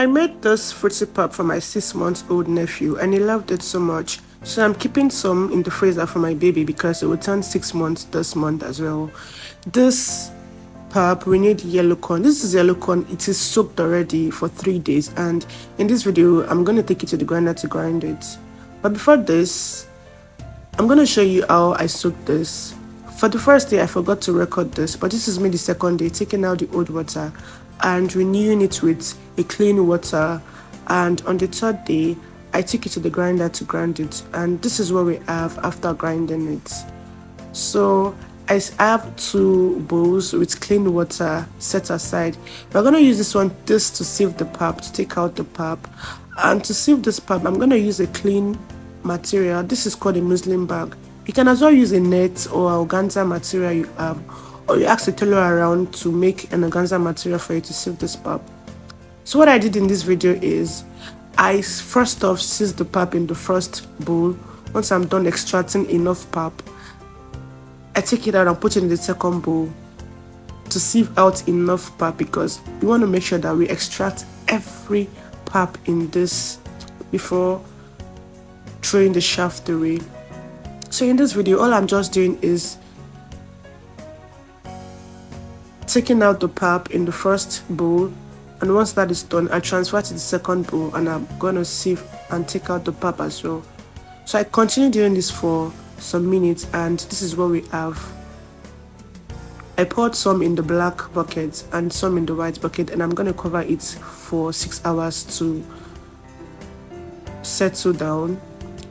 I made this fruity pap for my 6-month-old nephew and he loved it so much. So I'm keeping some in the freezer for my baby because it will turn 6 months this month as well. This pap, we need yellow corn. This is yellow corn. It is soaked already for 3 days, and in this video I'm going to take it to the grinder to grind it. But before this, I'm going to show you how I soaked this. For the first day I forgot to record this, but this is me the second day, taking out the old water and renewing it with a clean water. And on the third day I took it to the grinder to grind it, and this is what we have after grinding it. So I have 2 bowls with clean water set aside. We're going to use this to sieve the pap, to take out the pap. And to sieve this pap, I'm going to use a clean material. This is called a muslin bag. You can as well use a net or organza material you have, or you ask the tailor around to make an organza material for you to sieve this pap. So what I did in this video is I first off sieved the pap in the first bowl. Once I'm done extracting enough pap, I take it out and put it in the second bowl to sieve out enough pap, because we want to make sure that we extract every pap in this before throwing the shaft away. So in this video, all I'm just doing is taking out the pap in the first bowl, and once that is done, I transfer to the second bowl and I'm going to sieve and take out the pap as well. So I continue doing this for some minutes, and this is what we have. I poured some in the black bucket and some in the white bucket, and I'm going to cover it for 6 hours to settle down.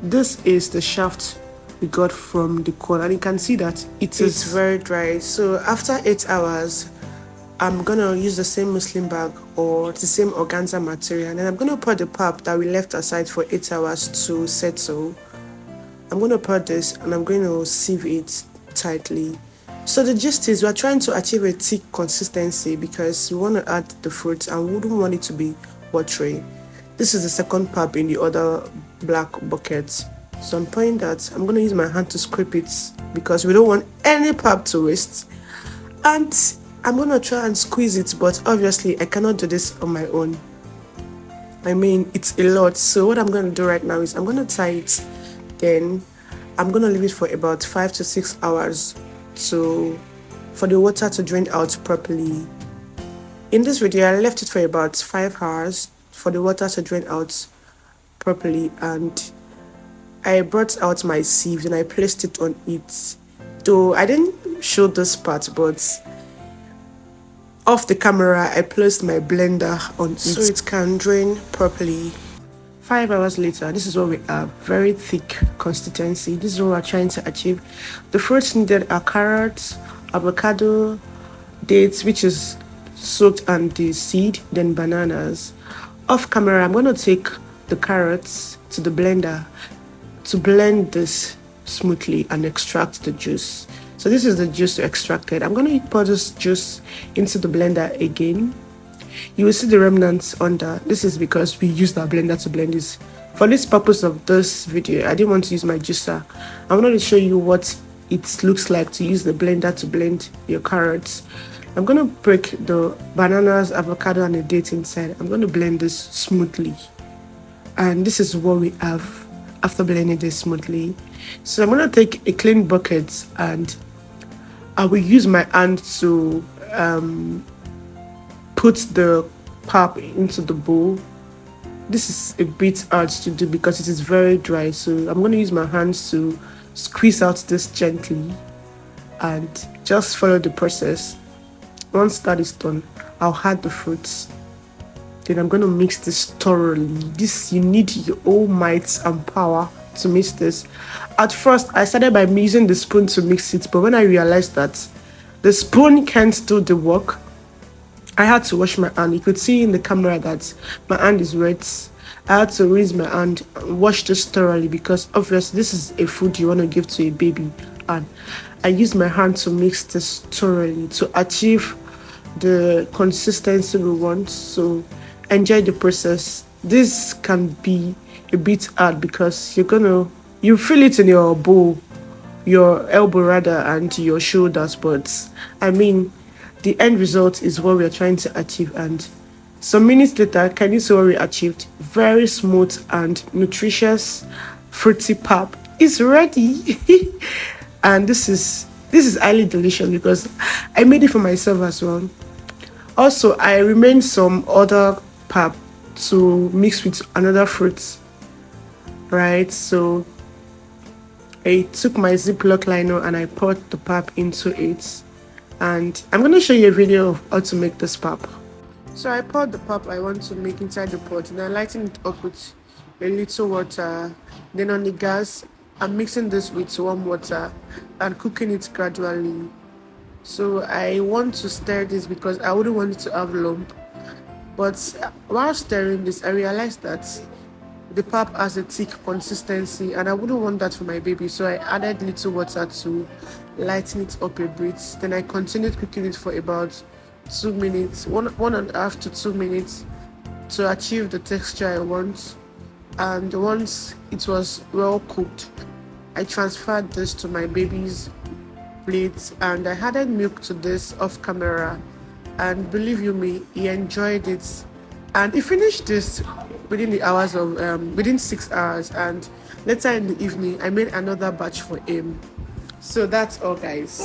This is the shaft we got from the corn, and you can see that it is very dry. So after 8 hours, I'm gonna use the same muslin bag or the same organza material, and I'm gonna pour the pap that we left aside for 8 hours to settle. I'm gonna pour this and I'm going to sieve it tightly. So the gist is we're trying to achieve a thick consistency because we want to add the fruits and we wouldn't want it to be watery. This is the second pap in the other black bucket. So I'm pouring that. I'm going to use my hand to scrape it because we don't want any pap to waste. And I'm going to try and squeeze it, but obviously I cannot do this on my own. I mean, it's a lot. So what I'm going to do right now is I'm going to tie it. Then I'm going to leave it for about 5 to 6 hours for the water to drain out properly. In this video, I left it for about 5 hours for the water to drain out properly, and I brought out my sieve and I placed it on it. Though I didn't show this part, but off the camera I placed my blender on it so it can drain properly. 5 hours later, this is what we have. Very thick consistency. This is what we're trying to achieve. The fruits needed are carrots, avocado, dates, which is soaked, and the seed, then bananas. Off camera, I'm going to take the carrots to the blender to blend this smoothly and extract the juice. So this is the juice extracted. I'm going to pour this juice into the blender again. You will see the remnants under. This is because we used our blender to blend this. For this purpose of this video, I didn't want to use my juicer. I'm going to show you what it looks like to use the blender to blend your carrots. I'm going to break the bananas, avocado, and the date inside. I'm going to blend this smoothly. And this is what we have after blending this smoothly. So I'm going to take a clean bucket and I will use my hand to put the pap into the bowl. This is a bit hard to do because it is very dry, so I'm going to use my hands to squeeze out this gently and just follow the process. Once that is done, I'll add the fruits. Then I'm going to mix this thoroughly. You need your all might and power to mix this. At first, I started by using the spoon to mix it, but when I realized that the spoon can't do the work, I had to wash my hand. You could see in the camera that my hand is wet. I had to rinse my hand and wash this thoroughly because obviously this is a food you want to give to a baby. And I used my hand to mix this thoroughly to achieve the consistency we want. So enjoy the process. This can be a bit hard because you feel it in your bowl, your elbow rather, and your shoulders. But I mean, the end result is what we are trying to achieve, and Some minutes later, can you see what we achieved? Very smooth and nutritious fruity pap is ready. And this is highly delicious because I made it for myself as well. Also, I remained some other pap to mix with another fruit, right? So I took my Ziploc liner and I poured the pap into it. And I'm going to show you a video of how to make this pap. So I poured the pap I want to make inside the pot and I lighten it up with a little water. Then on the gas, I'm mixing this with warm water and cooking it gradually. So I want to stir this because I wouldn't want it to have lump. But while stirring this, I realized that the pap has a thick consistency and I wouldn't want that for my baby. So I added little water to lighten it up a bit. Then I continued cooking it for about 2 minutes, one and a half to 2 minutes to achieve the texture I want. And once it was well cooked, I transferred this to my baby's plate and I added milk to this off camera. And believe you me, he enjoyed it. And he finished this within the hours of within 6 hours. And later in the evening, I made another batch for him. So that's all, guys.